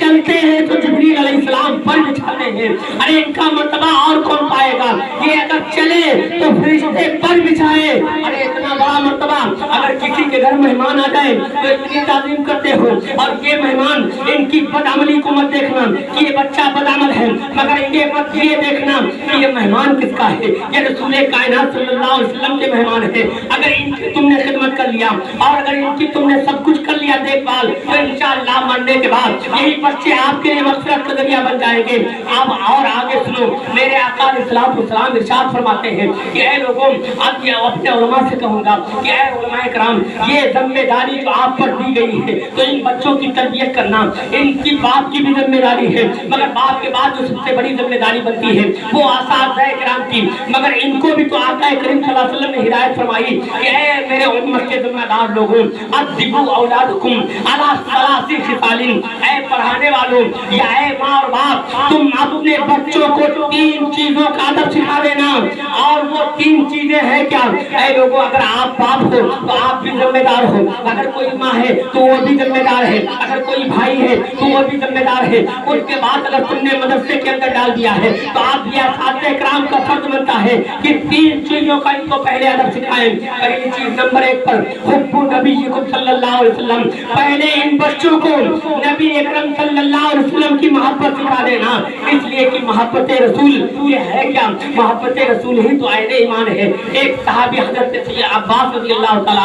चलते हैं तो जिब्रील अलैहिस्सलाम पर बिछाते हैं। अरे इनका मर्तबा और कौन पाएगा? ये अगर चले तो फरिश्ते पर बिछाए। अरे इतना बड़ा मर्तबा, अगर किसी के घर मेहमान आ जाए तो इतनी ताज़ीम करते हो। और ये मेहमान, इनकी बदअमली को मत देखना कि ये बच्चा बदअमल है, मगर ये मत ये देखना कि ये मेहमान किसका है, ये रसूल कायनात सल्लल्लाहु अलैहि वसल्लम के मेहमान है। अगर इनकी तुमने खिदमत कर लिया और अगर इनकी तुमने सब कुछ कर लिया देखभाल, तो इंशाअल्लाह मरने के बाद यही बच्चे आपके लिए मग़फ़िरत का ज़रिया बन जाएंगे। अब और आगे सुनो, मेरे आका अलैहिस्सलातु वस्सलाम इरशाद फरमाते हैं कि ऐ लोगों, अब ये अपने उलमा से कहूँगा कि ऐ उलमाए कराम, ये जिम्मेदारी जो आप पर दी गई है तो इन बच्चों की तरबियत करना इनकी बाप की भी जिम्मेदारी है, मगर बाप के बाद जो सबसे बड़ी जिम्मेदारी बनती है वो असातिज़ाए किराम की। मगर इनको भी तो आका करीम सल्लल्लाहु अलैहि वसल्लम ने हिदायत फरमाई कि ऐ मेरे उम्मत के जिम्मेदार लोगों, अद्दिबू औलादकुम अला सलासी खिसालिन, ऐ पढ़ाने वालों या ऐ माँ और बाप, तुम अपने बच्चों को 3 चीजों का अदब सिखा देना। और वो 3 चीजें हैं क्या? ऐ लोगों, अगर आप बाप हो तो आप भी जिम्मेदार हो, अगर कोई माँ है तो वो भी जिम्मेदार है, अगर कोई भाई है तो वो भी जिम्मेदार है। उसके बाद अगर तुमने मदरसे के अंदर डाल दिया है तो आप भी असातिज़ाए किराम का फर्ज बनता है कि 3 चीजों का इनको पहले अदब सिखाएं। पहली चीज नंबर 1 पर हुब्बु नबीय्यिकुम सल्लल्लाहु अलैहि वसल्लम, पहले इन बच्चों को नबी अकरम सल्लल्लाहु अलैहि वसल्लम की मोहब्बत सिखा देना, इसलिए कि मोहब्बत रसूल ये है क्या? मोहब्बत रसूल ही तो आईने ईमान है। एक सहाबी हज़रत अब्बास रज़ियल्लाहु तआला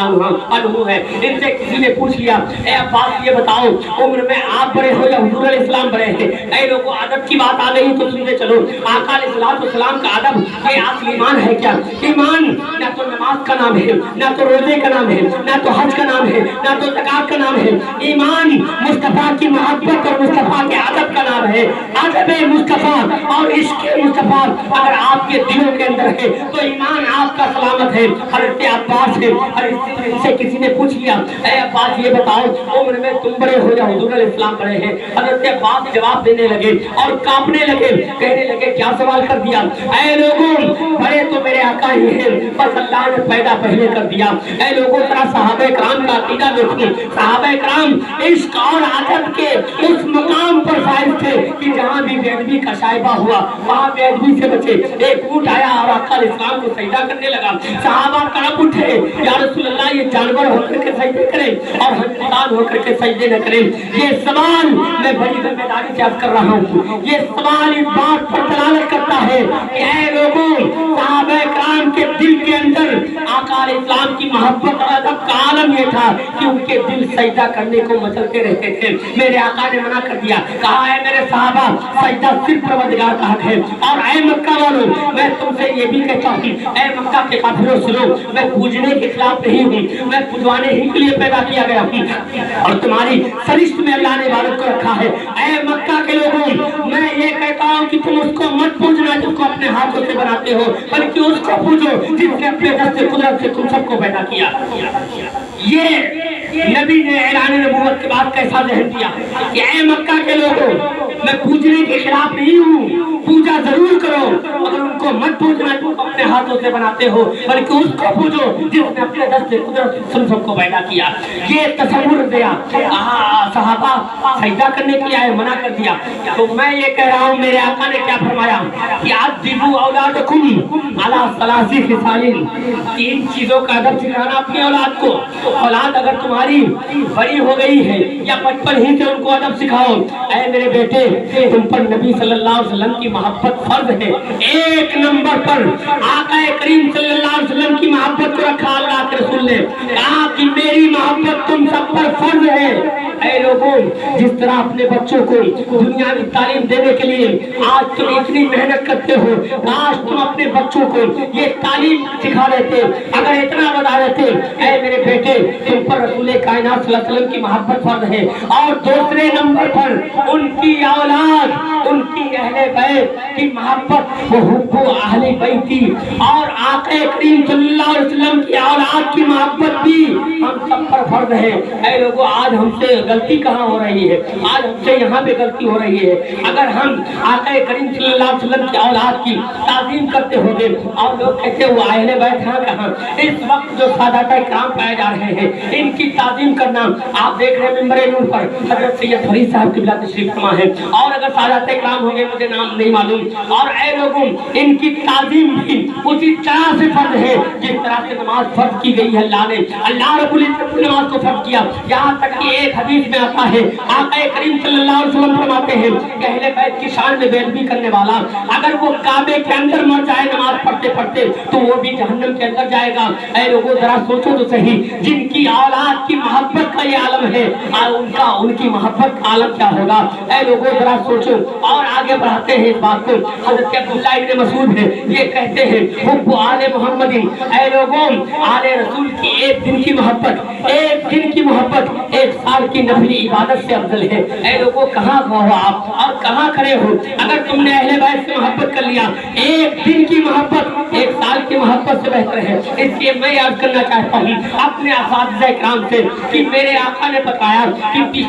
अन्हु है, इनसे किसी ने पूछ लिया, ए अब्बास ये बताओ, उम्र में आप बड़े हो या हुजूर अलैहिस्सलाम बड़े हैं? ऐ लोगों, अदब की बात आ गई तो सुनते चलो। आका अलैहिस्सलाम का अदब ये असली ईमान है क्या? ईमान ना तो नमाज का नाम है, ना तो रोजे का नाम है, ना तो हज का नाम है, ना तो ज़कात का नाम है। ईमान मुस्तफा की मोहब्बत और मुस्तफा के अदब का नाम है। अदब मुस्तफा और इश्क़ मुस्तफा अगर आपके दिलों के अंदर है तो ईमान आपका सलामत है। हज़रत अब्बास से किसी ने पूछ लिया, ऐ अब्बास ये बताओ, उम्र में तुम बड़े हो या हुजूर अलैहिस्सलाम बड़े हैं? हज़रत अब्बास जवाब देने लगे और कांपने लगे, कहने लगे क्या सवाल कर दिया? ऐ लोगों, बड़े तो मेरे आका ही हैं, बस अल्लाह ने पैदा पहले कर दिया। ऐ लोगों, जरा सहाबा किराम का अकीदा देखो। सहाबा किराम इश्क़ और अदब के उस मकाम पर फाइज थे कि जहाँ भी बेअदबी का शाइबा हुआ वहाँ बेअदबी से बचे। एक ऊँट आया और आका अलैहिस्सलाम को सजदा करने लगा। सहाबा तड़प उठे, या रसूल अल्लाह, ये जानवर होकर के सजदे करें और हम इंसान होकर के सजदे न करें? ये सवाल मैं बड़ी जिम्मेदारी से अर्ज कर रहा हूँ। ये सवाल इस बात पर दलालत करता है कि ऐ लोगों, सहाबा किराम के दिल के अंदर आका अलैहिस्सलाम की मोहब्बत और अदब का आलम ये था कि उनके दिल सजदा करने को मचलते रहते थे। मेरे आका ने मना कर दिया, कहा है मेरे सहाबा, सजदा सिर्फ परवरदिगार का हक है। और ऐ मक्का वालों, मैं तुमसे ये भी कहता हूँ, ऐ मक्का के काफिरों सुनो, मैं पूजने के खिलाफ नहीं हूँ, मैं पूजवाने ही के लिए पैदा किया गया हूँ और तुम्हारी सरिश्त में अल्लाह ने इबादत को रखा है। ऐ मक्का के लोगों, मैं ये कहता हूँ कि तुम उसको मत पूजना जिसको अपने हाथों से बनाते हो, बल्कि उसको पूजो जिसने अपने दस्त से कुदरत से तुम सबको पैदा किया। ये नबी ने ऐलान नबूवत के बाद कैसा जहन दिया कि ऐ मक्का के लोगों, मैं पूजने के खिलाफ नहीं हूँ, पूजा जरूर करो, मगर उनको मत पूजना जो अपने हाथों से बनाते हो, बल्कि उसको पूजो जिसने अपने दस्त से कुदरत से सबको पैदा किया। ये तसव्वुर दिया। सहाबा सजदा करने के लिए आए, मना कर दिया। तो मैं ये कह रहा हूँ, मेरे आका ने क्या फरमाया कि अद्दिबू औलादकुम अला सलासी खिसालिन, 3 चीजों का अदब सिखाना अपनी औलाद को। औलाद अगर तुम्हारी बड़ी हो गई है या बचपन ही से उनको अदब सिखाओ। ऐ मेरे बेटे, तुम पर नबी सल्लल्लाहु अलैहि वसल्लम की मोहब्बत फर्ज है। 1 नंबर पर आका करीम सल्लल्लाहु अलैहि वसल्लम की मोहब्बत को रखा अल्लाह के रसूल ने, कहा कि मेरी मोहब्बत तुम सब पर फर्ज है। ऐ लोगों, जिस तरह अपने बच्चों को दुनियावी तालीम देने के लिए आज तुम इतनी मेहनत करते हो, आज तुम अपने बच्चों को ये तालीम सिखा देते, अगर इतना बता देते, ऐ मेरे बेटे, तुम पर रसूल कायनात सल्लल्लाहु अलैहि वसल्लम की मोहब्बत फर्ज है। और दूसरे नंबर पर उनकी औलाद, उनकी अहले बैत की मोहब्बत, वो हुब्बु अहले बैती, और आका करीम सल्लल्लाहु अलैहि वसल्लम की औलाद की मोहब्बत भी हम सब पर फर्ज है। ऐ लोगों, आज हमसे गलती कहाँ हो रही है? आज हमसे यहाँ पे गलती हो रही है। अगर हम आका करीम सल्लल्लाहु अलैहि वसल्लम की औलाद की ताज़ीम करते होंगे और लोग कहते वो अहले बैत हैं कहाँ, इस वक्त जो सादात इकराम पाए जा रहे हैं इनकी ताज़ीम करना, आप देख रहे हैं मिंबर नूर पर हज़रत सैयद फरीद साहब क़िबला तशरीफ फरमा है, और अगर सादात इकराम होंगे मुझे नाम नहीं मालूम, और ऐ लोगों इनकी ताज़ीम भी उसी तरह से फर्ज है जिस तरह से नमाज फर्ज की गई है। अल्लाह रब्बुल इज्जत ने नमाज को फर्ज किया। यहाँ तक कि एक हदीस में आता है आका करीम सल्लल्लाहु अलैहि वसल्लम फरमाते हैं कि अहले बैत की शान में बेअदबी करने वाला अगर वो काबे के अंदर मर जाए नमाज पढ़ते पढ़ते तो वो भी जहन्नम के अंदर जाएगा। ऐ लोगों जरा सोचो तो सही, जिनकी औलाद की मोहब्बत का ये आलम है उनकी मोहब्बत का आलम क्या होगा? ऐ लोगों जरा सोचो। और आगे बढ़ाते हैं इस बात को, हज़रत अब्दुल्लाह इब्न मसूद है ये कहते हैं हुब्बु आले मोहम्मदिन, ऐ लोगों आले रसूल की एक दिन की मोहब्बत, एक दिन की मोहब्बत एक साल की नफली इबादत से अफजल है। ऐ लोगों कहाँ हो आप और कहाँ खड़े हो? अगर तुमने अहले बैत से मोहब्बत कर लिया, एक दिन की मोहब्बत एक साल की मोहब्बत से बेहतर है। इसलिए मैं याद करना चाहता हूँ अपने असातिज़ा इकराम से कि मेरे आका ने बताया कि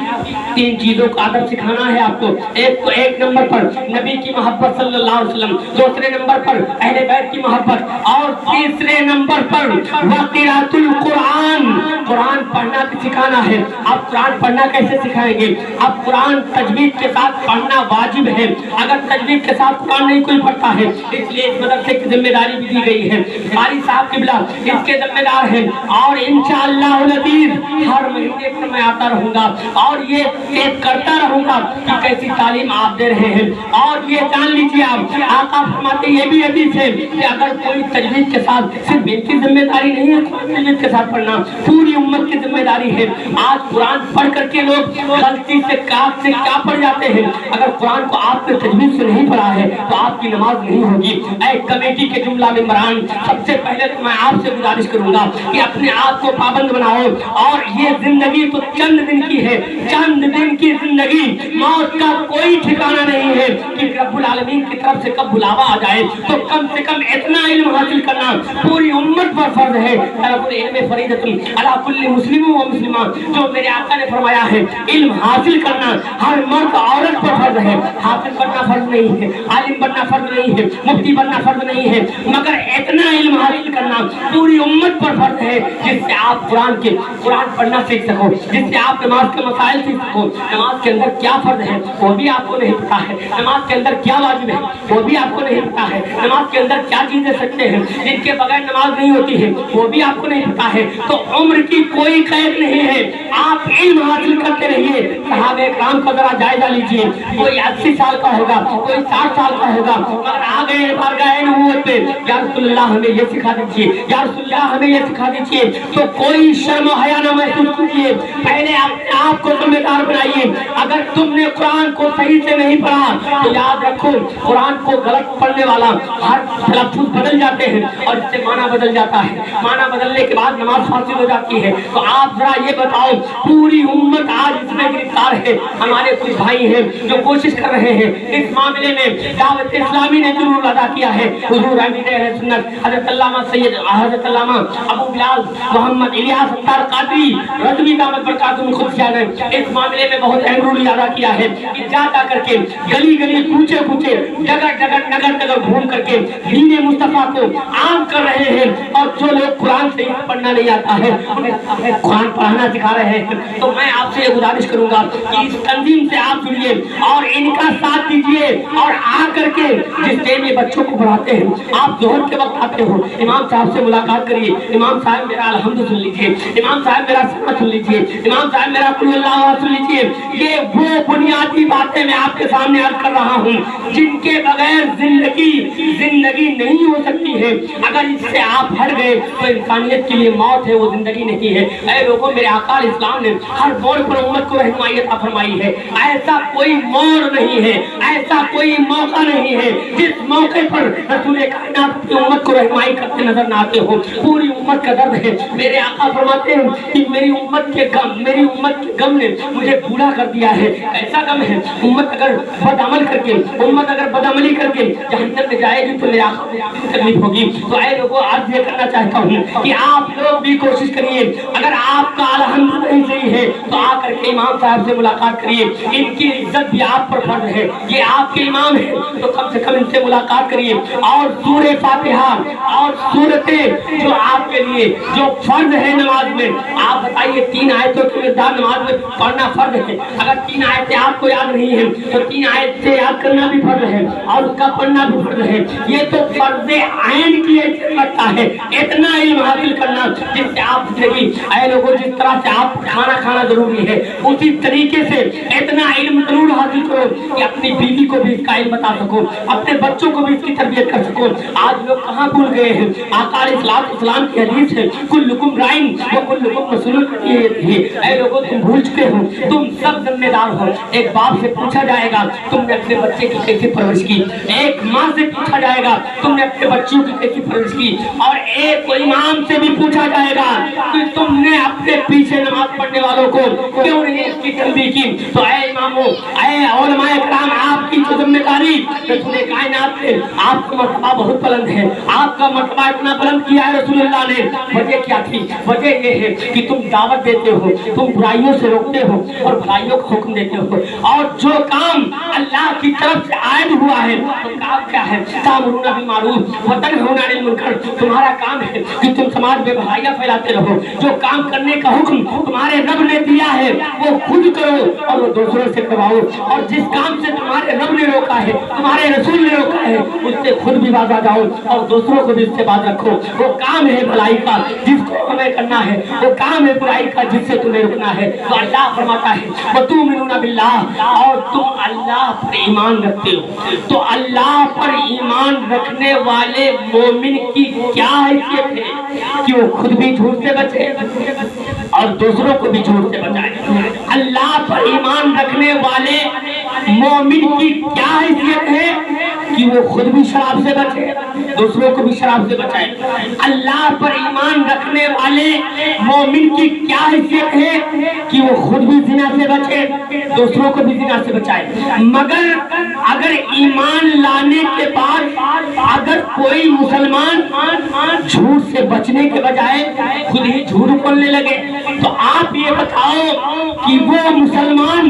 3 चीजों का अदब सिखाना है आपको। एक तो एक नंबर पर नबी की मोहब्बत सल्लल्लाहु अलैहि वसल्लम, दूसरे नंबर पर अहले बैत की मोहब्बत, और तीसरे नंबर पर वक़िरातुल कुरान, कुरान पढ़ना भी सिखाना है। आप कुरान पढ़ना कैसे सिखाएंगे? अब कुरान तजवीद के साथ पढ़ना वाजिब है। अगर तजवीद के साथ कुरान नहीं कोई पढ़ता है, इसलिए इस मदरसे की जिम्मेदारी भी दी गई है। कारी साहब क़िबला इसके जिम्मेदार हैं, और इंशाअल्लाह अज़ीज़ हर महीने पर मैं आता रहूंगा और ये चेक करता रहूंगा कि कैसी तालीम आप दे रहे हैं। और ये जान लीजिए आप, आका फरमाते ये भी हदीस है कि अगर कोई तजवीद के साथ, सिर्फ इनकी जिम्मेदारी नहीं है तजवीद के साथ पढ़ना, पूरी उम्मत की जिम्मेदारी है। आज कुरान पढ़ करके लोग गलती से क्या पढ़ जाते हैं। अगर कुरान को आपने तजवीद से नहीं पढ़ा है तो आपकी नमाज नहीं होगी। ऐ कमेटी के जुमला मेंबरान, सबसे पहले तो मैं आपसे गुजारिश करूंगा कि अपने आप को पाबंद बनाओ। और ये जिंदगी तो चंद दिन की है, चंद दिन की जिंदगी, मौत का कोई ठिकाना नहीं है कि रब्बुल आलमीन की तरफ से कब बुलावा आ जाए। तो कम से कम इतना इल्म हासिल करना पूरी उम्मत पर फर्ज है। तलबुल इल्म फरीदतुन अला कुल्ली मुस्लिम व मुस्लिमा, जो मेरे आका ने फरमाया है इल्म हासिल करना हर मर्द औरत पर फर्ज है। हासिल करना फर्ज नहीं है, आलिम बनना फर्ज नहीं है, मुफ्ती बनना फर्ज नहीं है, मगर इतना इल्म हासिल करना पूरी उम्मत पर फर्ज है जिससे आप कुरान पढ़ना सीख सको, जिससे आप नमाज के मसाइल सीख सको। नमाज के अंदर क्या फर्ज है वो भी आपको नहीं पता है, नमाज के अंदर क्या वाजिब है वो भी आपको नहीं पता है, नमाज के अंदर क्या चीजें सकते हैं जिनके बगैर नमाज नहीं होती है वो भी आपको नहीं पता है। तो उम्र की कोई कैद नहीं है, आप इल्म हासिल करते रहिए। सहाबे किराम का जरा जायजा लीजिए, कोई 80 साल का होगा, कोई 60 साल का होगा, मगर आ गए बार गए नबूवत पे, या रसूलुल्लाह हमें ये सिखा दीजिए, या रसूलुल्लाह हमें ये सिखा दीजिए। तो कोई शर्म हया न महसूस कीजिए, पहले अपने आप को जिम्मेदार बनाइए। अगर तुमने कुरान को सही से नहीं पढ़ा तो याद रखो कुरान को गलत पढ़ने वाला हर लफ्ज़ बदल जाते हैं और इससे माना बदल जाता है। माना बदलने के बाद नमाज फासिल हो जाती है। तो आप जरा ये बताओ, पूरी उम्मत आज इसमें गिरफ्तार है। हमारे कुछ भाई हैं जो कोशिश कर रहे हैं इस मामले में, दावत इस्लामी ने जरूर अदा किया है। हुजूर अमीर अहले सुन्नत हज़रत अल्लामा सैयद हज़रत अल्लामा अबू बिलाल मोहम्मद इलियास अत्तार कादरी रज़वी दामत बरकातुहू खुदसिया ने इस मामले में बहुत अहम रोल अदा किया है कि जा करके गली गली कूचे कूचे जगह जगह नगर नगर घूम करके दीन मुस्तफा को आम कर रहे हैं। और जो लोग कुरान से पढ़ना नहीं आता है उन्हें कुरान पढ़ना सिखा रहे हैं। तो मैं आपसे ये गुजारिश करूंगा कि इस तंजीम से आप जुड़िए और इनका साथ दीजिए, और आ करके जिस टाइम ये बच्चों को पढ़ाते हैं आप जोहर के वक्त आते हो, इमाम साहब से मुलाकात करिए, इमाम साहब मेरा अलहम्द सुन लीजिए, इमाम साहब मेरा सना सुन लीजिए, इमाम साहब मेरा कुल अल्लाह सुन लीजिए। ये वो बुनियादी बातें मैं आपके सामने अर्ज कर रहा हूँ जिनके बगैर जिंदगी नहीं हो सकती है। अगर इससे आप हट गए तो इंसानियत के लिए मौत है, वो जिंदगी नहीं है। ऐ लोगों, मेरे आका इस्लाम ने हर मोड़ पर उम्मत को रहनुमाई अता फरमाई है। ऐसा कोई मोड़ नहीं है, ऐसा कोई मौका नहीं है जिस मौके पर रसूल कायनात की उम्मत को रहनुमाई करते नजर न आते हो। पूरी उम्मत का दर्द है। मेरे आका फरमाते हैं कि मेरी उम्मत के गम ने मुझे बूढ़ा कर दिया है। ऐसा गम इस्लाम है, उम्मत अगर बदअमल करके, उम्मत अगर बदअमली करके जहन्नम में जाएगी तो तकलीफ होगी। तो ऐ लोगों, आज ये करना चाहता हूँ कि आप लोग भी कोशिश करिए, अगर आपका अलहम्द नहीं सही है तो आकर के इमाम साहब से मुलाकात करिए। इनकी इज्जत भी आप पर फर्ज है, ये आपके इमाम है, तो कम से कम इनसे मुलाकात करिए। और सूरह फातिहा और सूरतें जो आपके लिए जो फर्ज है नमाज में, आप बताइए 3 आयतों की मिक़दार नमाज में पढ़ना फर्ज है। अगर 3 आयतें आपको याद नहीं है तो 3 आयतें याद करना भी फर्ज है और उसका पढ़ना भी फर्ज है। ये तो फर्ज ऐन की हैसियत रखता है, इतना इल्म हासिल करना जिससे आप जिंदगी, ऐ लोगों, जिस तरह से आप खाना खाना जरूरी है उसी तरीके से इतना इल्म जरूर हासिल करो कि अपनी बीवी को भी इसका इल्म बता सको, अपने बच्चों को भी इसकी तरबियत कर सको। आज लोग कहाँ भूल गए हैं, आका अलैहिस्सलाम की हदीस है, कुल्लुकुम राइन व कुल्लुकुम मसऊलुन है। ऐ लोगों, तुम भूल चुके हो, तुम सब जिम्मेदार हो। एक बाप से पूछा जाएगा तुमने अपने बच्चे की कैसी परवरिश की, एक माँ से पूछा जाएगा तुमने अपने बच्चों की कैसी परवरिश की, और एक इमाम से भी पूछा जाएगा कि तुमने अपने पीछे नमाज पढ़ने वालों को क्यों नहीं इसकी तंबीह की। तो ऐ इमामों, ऐ उलमाए किराम, आपकी जो जिम्मेदारी रसूल कायनात है, आपका मर्तबा बहुत बुलंद है, आपका मर्तबा इतना बुलंद किया है रसूलुल्लाह ने। वजह क्या थी? वजह ये है कि तुम दावत देते हो, तुम बुराइयों से रोकते हो और भलाइयों को हुक्म देते हो, और जो काम अल्लाह की तरफ से आयद हुआ है तो काम क्या है? तामुरूना बिल मारूफ व तनहौना अनिल मुनकर। तुम्हारा काम है कि तुम समाज में भलाइयाँ फैलाते रहो। जो काम करने का हुक्म तुम्हारे रब ने दिया है वो खुद करो और वो दूसरों से करवाओ, और जिस काम से तुम्हारे रब ने रोका है, तुम्हारे रसूल ने रोका है, उससे खुद भी बाज आ जाओ और दूसरों को भी उससे बाज रखो। वो काम है भलाई का जिसको हमें करना है, वो काम है बुराई का जिससे तुम्हें रुकना है। तो अल्लाह फरमाता है वतुमिनुना बिल्लाह, और तुम अल्लाह पर ईमान रखते हो। तो अल्लाह पर ईमान रखने वाले मोमिन की क्या हैसियत है कि वो खुद भी झूठ से बचे और दूसरों को भी झूठ से बचाए। अल्लाह पर ईमान रखने वाले मोमिन की क्या हैसियत है कि वो खुद भी शराब से बचे, दूसरों को भी शराब से बचाए। अल्लाह पर ईमान रखने वाले मोमिन की क्या हैसियत है कि वो खुद भी जिना से बचे, दूसरों को भी जिना से बचाए। मगर अगर ईमान लाने के बाद अगर कोई मुसलमान झूठ से बचने के बजाय खुद ही झूठ बोलने लगे, तो आप ये बताओ कि वो मुसलमान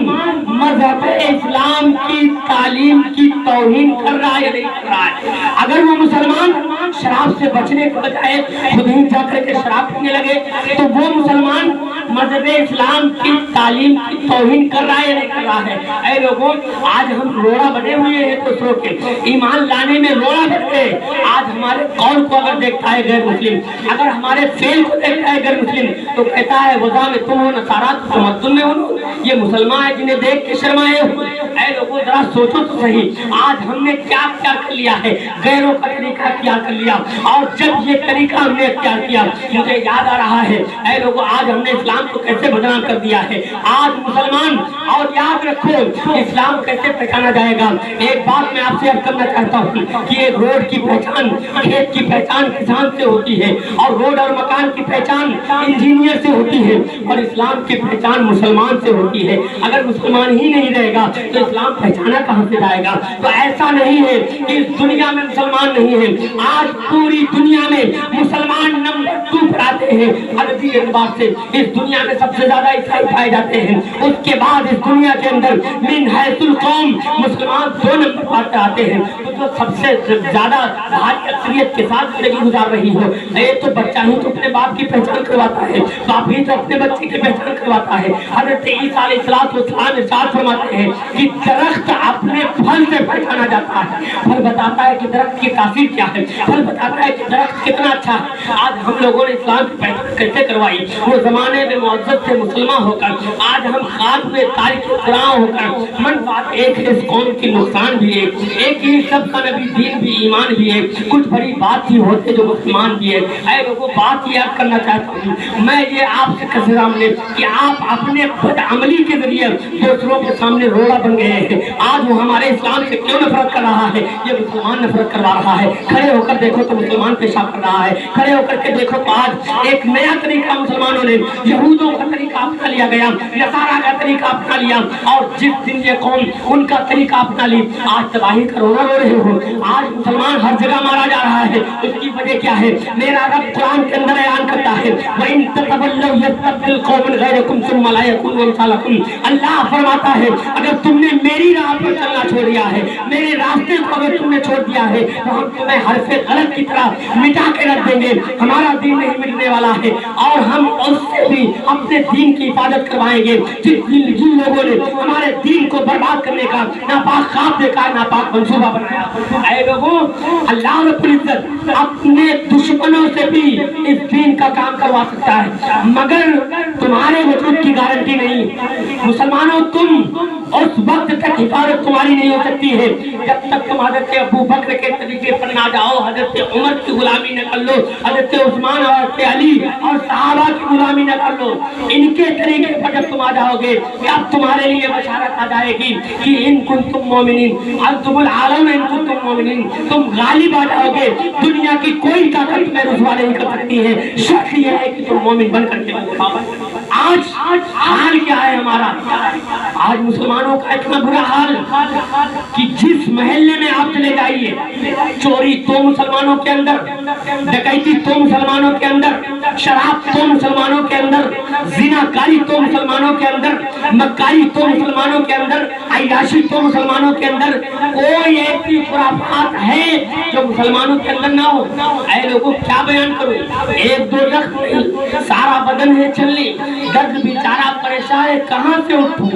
मज़हब इस्लाम की तालीम की तौहीन कर रहा है या नहीं कर रहा है? अगर वो मुसलमान शराब से बचने के बजाय खुद ही जाकर के शराब पीने लगे, तो वो मुसलमान मज़हब इस्लाम की तालीम की तौहीन कर रहा है या नहीं कर रहा है? ऐ लोगों, आज हम रोड़ा बने हुए हैं दूसरों के, ईमान लाने में रोड़ा बन गए। आज हमारे कौल को अगर देखता है गैर मुस्लिम, अगर हमारे फेल को देखता है गैर मुस्लिम, तो कहता है वज़ा में तुम हो नसारा तमद्दुन में हो, ये मुसलमान है जिन्हें देख के शर्माए हो। ऐ लोगों, जरा सोचो तो सही, आज हमने क्या क्या कर लिया है, गैरों का तरीका क्या कर लिया, और जब ये तरीका हमने क्या किया, मुझे याद आ रहा है ऐ लोगों, आज हमने इस्लाम को कैसे बदनाम कर दिया है। आज मुसलमान, और याद रखो इस्लाम कैसे पहचाना जाएगा। एक बात मैं आपसे अर्ज करना चाहता हूँ कि एक रोड की पहचान, खेत की पहचान किसान से होती है, और रोड और मकान की पहचान इंजीनियर से होती है, और इस्लाम की पहचान मुसलमान से होती है। अगर मुसलमान ही नहीं रहेगा तो इस्लाम पहचाना कहाँ से जाएगा? तो ऐसा नहीं है कि इस दुनिया में मुसलमान नहीं है, आज पूरी दुनिया में मुसलमान नंबर 2 पर आते हैं अददी एतबार से। इस दुनिया में सबसे ज्यादा ईसाई पाए जाते हैं, उसके बाद इस दुनिया के अंदर मिन हैसुल कौम मुसलमान 2 नंबर पर आते हैं। तो जो सबसे ज्यादा भारी अक्सरियत के साथ जिंदगी गुजार रही हो, ये तो बच्चा ही तो अपने बाप की पहचान करवाता है, बाप ही तो अपने बच्चे की पहचान करवाता है। हज़रत ईसा अलैहिस्सलाम इरशाद फरमाते हैं कि दरख्त अपने फल से पहचाना जाता है। फल बताता है कि दरख्त की तासीर क्या है, फल बताता है कि दरख्त कितना अच्छा है। आज हम लोगों ने इस्लाम की पहचान कैसे करवाई? वो जमाने में मुअज़्ज़ज़ से मुसलमान होकर, आज हम खाक में तारीख कुरान होकर, मन बात एक है, इस कौम की नुकसान भी एक ही सबका नबी, दीन भी, ईमान भी है, कुछ बड़ी बात ही होते जो मुसलमान भी है। ऐ लोगों, बात याद करना चाहता हूँ मैं ये आपसे के सामने कि आप अपने बदअमली के जरिए दूसरों के सामने रोड़ा बन गए हैं। आज वो हमारे इस्लाम से क्यों नफरत कर रहा है? ये मुसलमान नफरत करवा रहा है। खड़े होकर देखो तो मुसलमान पेशाब कर रहा है, खड़े होकर के देखो तो आज एक नया तरीका मुसलमानों ने, यहूदियों का तरीका अपना लिया गया, नसारा का तरीका अपना लिया, और जिस दिन ये कौम उनका तरीका अपना ली, आज तबाही का रोना रो रहे हो। आज मुसलमान हर जगह मारा जा रहा है, उसकी वजह क्या है? मेरा रब कुरान के अंदर ऐलान करता है, वइन ततवल्लव यस्तब्दिल कौमन गैरकुम सुम्मा ला यकूनु अमसालकुम। अल्लाह फरमाता है, अगर तुमने मेरी राह पर चलना छोड़ दिया है, मेरे रास्ते को अगर तुमने छोड़ दिया है, तो हम तुम्हें हरफ गलत की तरह मिटा के रख देंगे। हमारा दीन नहीं मिटने वाला है, और हम उससे भी अपने दीन की हिफाजत करवाएंगे जिन लोगों ने हमारे दीन को बर्बाद करने का नापाक ख्वाब देखा, नापाक मंसूबा बनाया। ऐ लोगों, अल्लाह रब्बुल इज्जत अपने दुश्मनों से भी इस दीन का काम करवा सकता है, मगर तुम्हारे वजूद की गारंटी नहीं। मुसलमानों, तुम उस वक्त तक हिफाजत तुम्हारी नहीं हो सकती है जब तक तुम हजरत अबू बकर के तरीके पर ना जाओ, हजरत उमर की गुलामी न कर लो, हजरत उस्मान और हजरत अली और सहाबा की गुलामी न कर लो। इनके तरीके पर जब तुम आ जाओगे, तब तुम्हारे लिए बशारत आ जाएगी कि इन कुंतुम मोमिनीन अंतुमुल आलम इन कुंतुम मोमिनीन, तुम गालिब आ जाओगे। दुनिया की कोई ताकत तुम्हें रुसवा नहीं कर सकती है, शर्त यह है कि तुम मोमिन बनकर के आज हाल क्या है हमारा? आज मुसलमानों का इतना बुरा हाल कि जिस महल्ले में आप चले जाइए, चोरी तो मुसलमानों के अंदर, डकैती तो मुसलमानों के अंदर, शराब तो मुसलमानों के अंदर, जिनाकारी तो मुसलमानों के अंदर, मक्कारी तो मुसलमानों के अंदर, अय्याशी तो मुसलमानों के अंदर। कोई ऐसी खुराफात है जो मुसलमानों के अंदर ना हो? ऐ लोगों, क्या बयान करूं? एक दो रख नहीं, सारा बदन है चलने, दर्द बेचारा परेशान है, कहां से उठूं?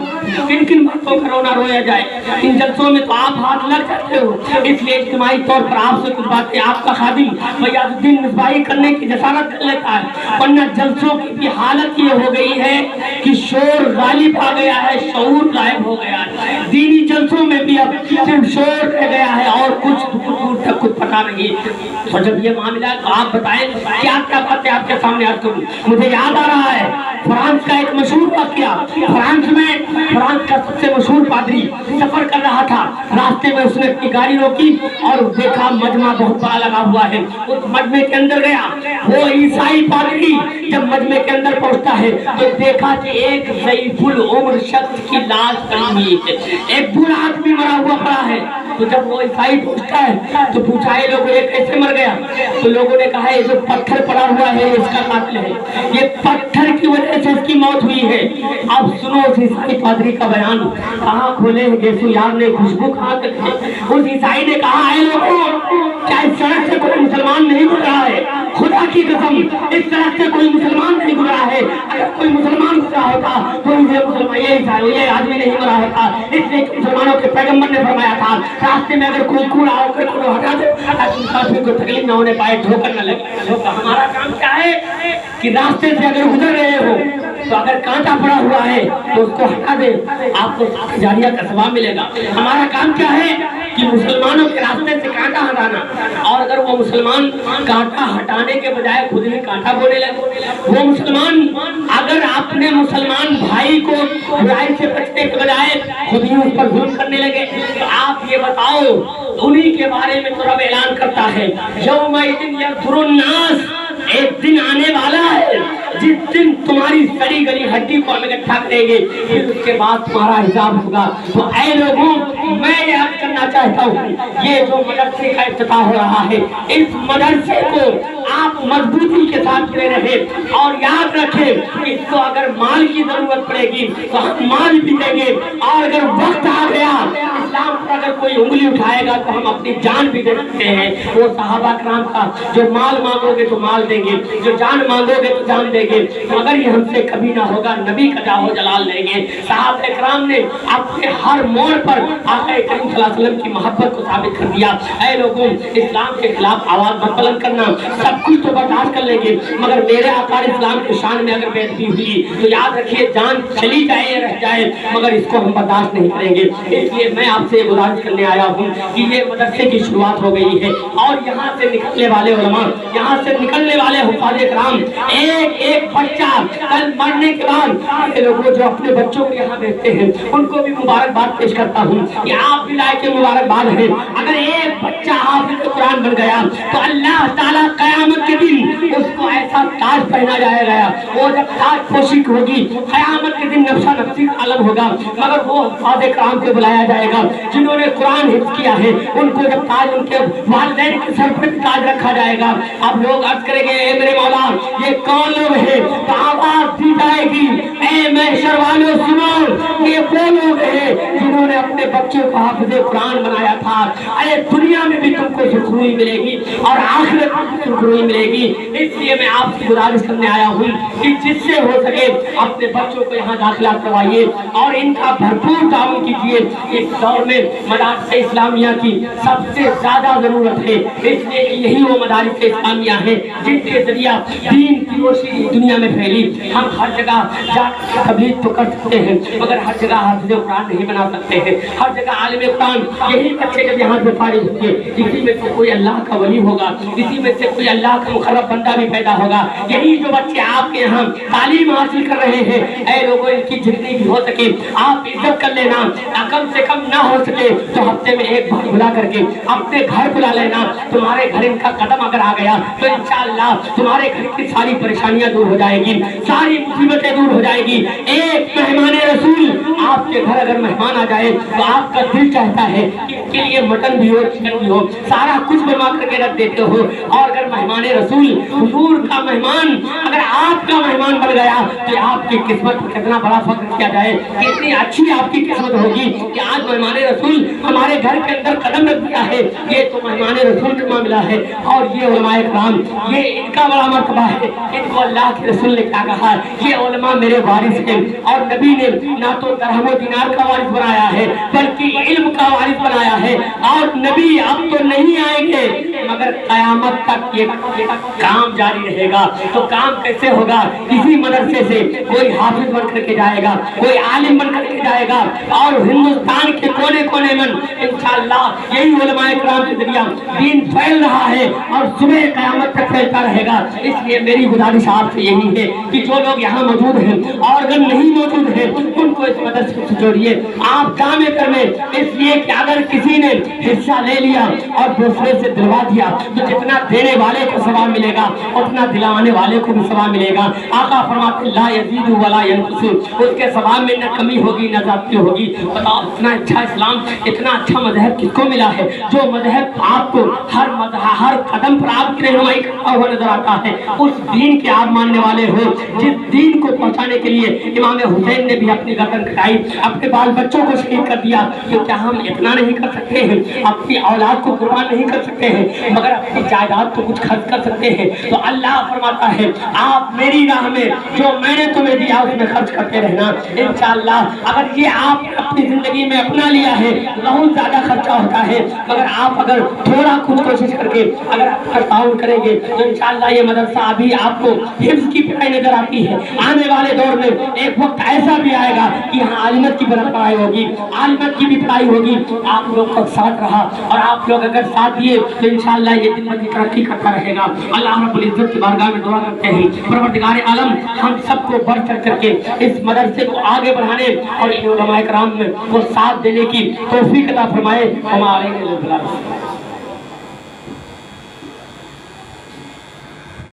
किन किन बातों का रोना रोया जाए? इन जलसों में तो आप हाथ लग सकते हो, इसलिए इज्तिमाई तौर पर आपसे कुछ बातें आपका खादिम फयाजुद्दीन मिसबाही करने की जसारत कर लेता है, वरना जलसों की हालत ये हो गई है कि शोर गालिब आ गया है, शऊर गायब हो गया है। दीनी जलसों में भी अब सिर्फ शोर रह गया है और कुछ दूर तक कुछ पता नहीं। तो जब ये मामला, तो आप बताएं क्या क्या बातें आपके सामने आज करूं? मुझे याद आ रहा है फ्रांस का एक मशहूर वाकया। फ्रांस का सबसे मशहूर पादरी सफर कर रहा था, रास्ते में उसने अपनी गाड़ी रोकी और देखा मजमा बहुत बड़ा लगा हुआ है। उस मजमे के अंदर गया, वो ईसाई पादरी जब मजमे के अंदर पहुंचता है तो देखा कि एक ज़ईफुल उम्र शख्स की लाश पड़ी हुई है, एक बूढ़ा आदमी मरा हुआ पड़ा है। तो जब वो ईसाई पूछता है तो पूछा ये लोगों, ये कैसे मर गया? तो लोगों ने कहा ये जो पत्थर पड़ा हुआ है इसका कातिल है, ये पत्थर की वजह से इसकी मौत हुई है। अब सुनो उस ईसाई पादरी का बयान, कहाँ खोले हैं गेसू यार ने खुशबू कहाँ तक है। उस ईसाई ने कहा है लोगों, क्या इस सड़क से कोई मुसलमान नहीं गुजरा है? खुदा की कसम, इस सड़क से कोई मुसलमान नहीं गुजरा है। अगर कोई मुसलमान गुजरा होता तो ये आदमी नहीं मरा होता। इसलिए मुसलमानों के पैगंबर ने फरमाया था, रास्ते में अगर कोई कूड़ा होकर को हटा दो ताकि मुसाफिर को तकलीफ न होने पाए, ठोकर न लगे। तो हमारा काम क्या है कि रास्ते से अगर गुजर रहे हो तो अगर कांटा पड़ा हुआ है तो उसको हटा दे, आपको जारिया का सवाब मिलेगा। हमारा काम क्या है कि मुसलमानों के रास्ते से कांटा हटाना, और अगर वो मुसलमान कांटा हटाने के बजाय खुद ही कांटा बोने लगे, वो मुसलमान अगर अपने मुसलमान भाई को बुराई से बचने के बजाय खुद ही उस पर जुल्म करने लगे, तो आप ये बताओ, उन्हीं के बारे में तो रब ऐलान करता है, यौमइज़िन यस्दुरुन नास, एक दिन आने वाला है जिस दिन तुम्हारी सड़ी गली हड्डी को हम इकट्ठा करेंगे, फिर उसके बाद तुम्हारा हिसाब होगा। तो ऐ लोगों, मैं याद करना चाहता हूँ, ये जो मदरसे का इफ्तिताह हो रहा है, इस मदरसे को आप मजबूती के साथ जुड़े रहे और याद रखें, इसको अगर माल की जरूरत पड़ेगी तो हम माल भी देंगे, और अगर वक्त आ गया इस्लाम पर अगर कोई उंगली उठाएगा तो हम अपनी जान भी दे सकते हैं। वो सहाबा कराम का जो माल मांगोगे तो माल देंगे, जो जान मांगोगे तो जान देंगे, मगर ये हमसे कभी ना होगा, नबी का जाहो जलाल लेंगे। सहाबा कराम ने अपने हर मोड़ पर आका करीम सल्लल्लाहु अलैहि वसल्लम की मोहब्बत को साबित कर दिया। ऐ लोगों, इस्लाम के खिलाफ आवाज मत बुलंद करना, सब कुछ तो बर्दाश्त कर लेंगे, मगर मेरे आका इस्लाम की शान में अगर बेइज्जती हुई तो याद रखिए, जान चली जाए रह जाए, मगर इसको हम बर्दाश्त नहीं करेंगे। इसलिए मैं आपसे गुजारिश करने आया हूँ कि ये मदरसे की शुरुआत हो गई है और यहाँ से निकलने वाले उलमा, यहाँ से निकलने वाले हुफ़ाज़ किराम, एक एक बच्चा कल मरने के बाद ये लोगों जो अपने बच्चों को यहाँ भेजते हैं उनको भी मुबारकबाद पेश करता हूँ कि आप भी लायक मुबारकबाद है। अगर एक बच्चा हाफ़िज़ कुरान बन गया तो अल्लाह ताला क़यामत के दिन उसको ऐसा ताज पहना जाएगा, वो जब ताज पोशी होगी क़यामत के दिन नफ्सा नफ्सी का आलम होगा, मगर वो हुफ़ाज़ किराम को बुलाया जाएगा जिन्होंने कुरान हिफ्ज़ किया है, उनको जब ताज उनके वालिदैन के सर पर ताज रखा जाएगा। अब लोग अर्ज़ करेंगे ए मेरे मौला ये कौन लोग हैं, तो आवाज़ दी जाएगी ए महशर वालों सुनो, ये वो लोग हैं जिन्होंने अपने बच्चों को हाफ़िज़ कुरान बनाया था। अरे दुनिया में भी तुमको सुखरूई मिलेगी और आखिरत में भी सुखरूई मिलेगी। इसलिए मैं आपसे गुजारिश करने आया हूँ कि जिससे हो सके अपने बच्चों को यहाँ दाखिला करवाइए और इनका भरपूर ताउन कीजिए। इस दौर में मदारिस इस्लामिया की सबसे ज्यादा जरूरत है, इसलिए यही वो मदारिस इस्लामिया है जिनके जरिया दीन की रोशनी दुनिया में फैली। हम हर जगह जाकर तबलीग तो कर सकते हैं मगर हर जगह हाफ़िज़ कुरान नहीं बना सकते हैं। हर जगह आलिम कुरान यही बच्चे जब यहाँ से फारिग होंगे इसी में से कोई अल्लाह का वली होगा, इसी में से कोई अल्लाह का मुक़र्रब बंदा भी पैदा होगा। यही जो बच्चे आपके यहाँ तालीम हासिल कर रहे हैं, ऐ लोगों इनकी जितनी भी हो सके आप इज्जत कर लेना, कम से कम ना हो सके तो हफ्ते में एक बार बुला करके अपने घर बुला लेना। तुम्हारे घर इनका कदम अगर आ गया तो इंशाअल्लाह तुम्हारे घर की सारी परेशानियां दूर हो जाएगी, सारी मुसीबतें दूर हो जाएगी। एक मेहमान रसूल आपके घर अगर मेहमान आ जाए तो आपका दिल चाहता है कि इसके लिए मटन भी हो, चिकन भी हो, सारा कुछ बनवा करके रख देते हो। और अगर मेहमान रसूल हुजूर का मेहमान अगर आपका मेहमान बन गया तो आपकी किस्मत को कितना बड़ा फख्र किया जाए, कितनी अच्छी आपकी किस्मत होगी कि आज मेहमान रसूल हमारे घर के अंदर कदम रख दिया है। ये तो मेहमान रसूल का मामला है और ये उलमाए किराम ये इनका बड़ा मर्तबा है। इनको अल्लाह के रसूल ने क्या कहा, ये उलमा मेरे वारिस हैं और नबी ने ना तो दरहम दिनार का वारिस बनाया है बल्कि इल्म का वारिस बनाया है। और नबी अब तो नहीं आएंगे मगर क़यामत तक ये काम जारी रहेगा। तो काम कैसे होगा, इसी मदरसे से कोई हाफिज बन करके जाएगा, कोई आलिम बन करके जाएगा और हिंदुस्तान के कोने कोने में इंशाअल्लाह यही उलमाए किराम के जरिया दीन फैल रहा है और सुबह क़यामत तक फैलता रहेगा। इसलिए मेरी गुजारिश आपसे यही है कि जो लोग यहाँ मौजूद हैं और अगर नहीं मौजूद हैं उनको इस मदरसे से जोड़िए आप जामे कर में, इसलिए कि अगर किसी ने हिस्सा ले लिया और दूसरे से दिलवा दिया तो जितना देने वाले को सवाब मिलेगा उतना दिलाने वाले को भी सवाब मिलेगा। आका फरमाते ला यज़ीदु वला यनकुसु, उसके सवाब में न कमी होगी न ज़्यादती होगी। बताओ इतना अच्छा इस्लाम, इतना अच्छा मजहब किसको मिला है जो मजहब आपको हर कदम पर आपकी रहनुमाई करता हुआ नजर आता है। उस दीन के आप मानने वाले हो जिस दीन को पहुंचाने के लिए इमाम हुसैन ने भी अपनी गर्दन कटाई, अपने बाल बच्चों को शहीद कर दिया। तो क्या हम इतना नहीं कर सकते हैं, अपनी औलाद को कुर्बान नहीं कर सकते हैं मगर अपनी जायदाद तो कुछ खर्च कर सकते हैं। तो अल्लाह फरमाता है आप मेरी राह में जो मैंने तुम्हें दिया उसमें खर्च करते रहना। इंशाअल्लाह अगर ये आप अपनी जिंदगी में अपना लिया है बहुत ज्यादा खर्चा होता है मगर आप अगर थोड़ा कुछ कोशिश करके अगर आप ताउन करेंगे तो इंशाअल्लाह ये मदरसा अभी आपको हिफ्ज़ की पढ़ाई नजर आती है। आने वाले दौर में एक वक्त ऐसा भी आएगा कि यहाँ आलिमत की पढ़ाई होगी, आलिमत की भी पढ़ाई होगी। आप लोग का साथ रहा और आप लोग अगर साथ दिए तो इंशाअल्लाह ये दिन की तरक्की करता रहेगा। अल्लाह रब्बुल इज्जत की बारगाह में दुआ करते हैं परवरदिगार आलम हम सबको बढ़ चढ़ करके इस मदरसे को आगे बढ़ाने और इन उलमाए किराम में वो साथ देने की तौफीक अता फरमाए। हमारे